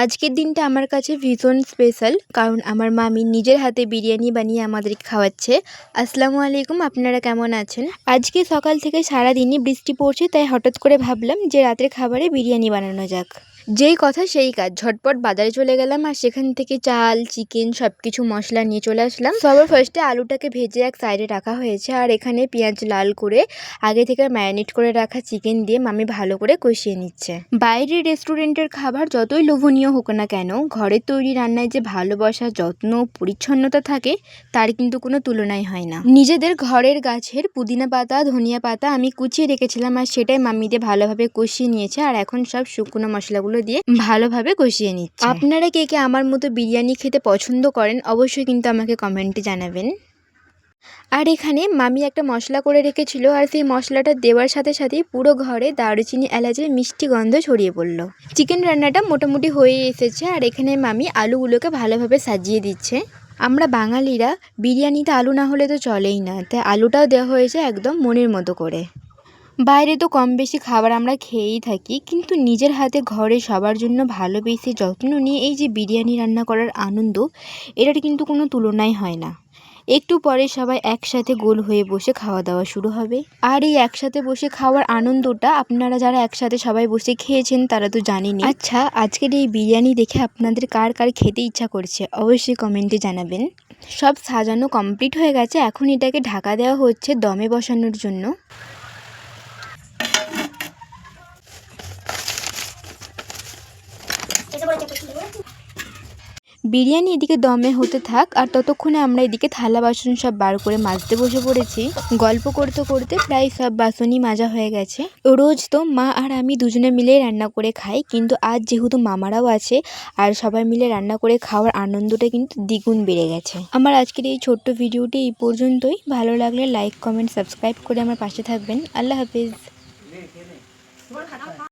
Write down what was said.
আজকের দিনটা আমার কাছে ভীষণ স্পেশাল, কারণ আমার মামি নিজের হাতে বিরিয়ানি বানিয়ে আমাদেরকে খাওয়াচ্ছে। আসসালামু আলাইকুম, আপনারা কেমন আছেন? আজকে সকাল থেকে সারাদিনই বৃষ্টি পড়ছে, তাই হঠাৎ করে ভাবলাম যে রাতের খাবারে বিরিয়ানি বানানো যাক। যেই কথা সেই কাজ, ঝটপট বাজারে চলে গেলাম আর সেখান থেকে চাল, চিকেন সব কিছু মশলা নিয়ে চলে আসলাম। সবার ফার্স্টে আলুটাকে ভেজে এক সাইডে রাখা হয়েছে, আর এখানে পেঁয়াজ লাল করে আগে থেকে ম্যারিনেট করে রাখা চিকেন দিয়ে মামি ভালো করে কষিয়ে নিচ্ছে। বাইরের রেস্টুরেন্টের খাবার যতই লোভনীয় হোক না কেন, ঘরের তৈরি রান্নায় যে ভালোবাসা, যত্ন, পরিচ্ছন্নতা থাকে তার কিন্তু কোনো তুলনাই হয় না। নিজেদের ঘরের গাছের পুদিনা পাতা, ধনিয়া পাতা আমি কুচিয়ে রেখেছিলাম, আর সেটাই মাম্মি দিয়ে ভালোভাবে কষিয়ে নিয়েছে, আর এখন সব শুকনো মশলাগুলো দিয়ে ভালোভাবে কষিয়ে নিচ্ছে। আপনারা কে কে আমার মতো বিরিয়ানি খেতে পছন্দ করেন অবশ্যই কিন্তু আমাকে কমেন্টে জানাবেন। আর এখানে মামি একটা মশলা করে রেখেছিল, আর সেই মশলাটা দেওয়ার সাথে সাথেই পুরো ঘরে দারুচিনি এলাচের মিষ্টি গন্ধ ছড়িয়ে পড়লো। চিকেন রান্নাটা মোটামুটি হয়ে এসেছে, আর এখানে মামি আলুগুলোকে ভালোভাবে সাজিয়ে দিচ্ছে। আমরা বাঙালিরা বিরিয়ানিতে আলু না হলে তো চলেই না, তাই আলুটাও দেওয়া হয়েছে একদম মনের মতো করে। বাইরে তো কম বেশি খাবার আমরা খেয়েই থাকি, কিন্তু নিজের হাতে ঘরে সবার জন্য ভালোবেসে যত্ন নিয়ে এই যে বিরিয়ানি রান্না করার আনন্দ, এটার কিন্তু কোনো তুলনাই হয় না। একটু পরে সবাই একসাথে গোল হয়ে বসে খাওয়া দাওয়া শুরু হবে। আর এই একসাথে বসে খাওয়ার আনন্দটা আপনারা যারা একসাথে সবাই বসে খেয়েছেন তারা তো জানেনই। আচ্ছা, আজকের এই বিরিয়ানি দেখে আপনাদের কার কার খেতে ইচ্ছা করছে অবশ্যই কমেন্টে জানাবেন। সব সাজানো কমপ্লিট হয়ে গেছে, এখন এটাকে ঢাকা দেওয়া হচ্ছে দমে বসানোর জন্য। বিরিয়ানি এদিকে দমে হতে থাক, আর ততক্ষণে আমরা এদিকে থালা বাসন সব বার করে মাজতে বসে পড়েছি। গল্প করতে করতে প্রায় সব বাসনই মাজা হয়ে গেছে। রোজ তো মা আর আমি দুজনে মিলে রান্না করে খাই, কিন্তু আজ যেহেতু মামারাও আছে আর সবাই মিলে রান্না করে খাওয়ার আনন্দটা কিন্তু দ্বিগুণ বেড়ে গেছে। আমার আজকের এই ছোট্ট ভিডিওটি এই পর্যন্তই। ভালো লাগলে লাইক, কমেন্ট, সাবস্ক্রাইব করে আমার পাশে থাকবেন। আল্লাহ হাফিজ।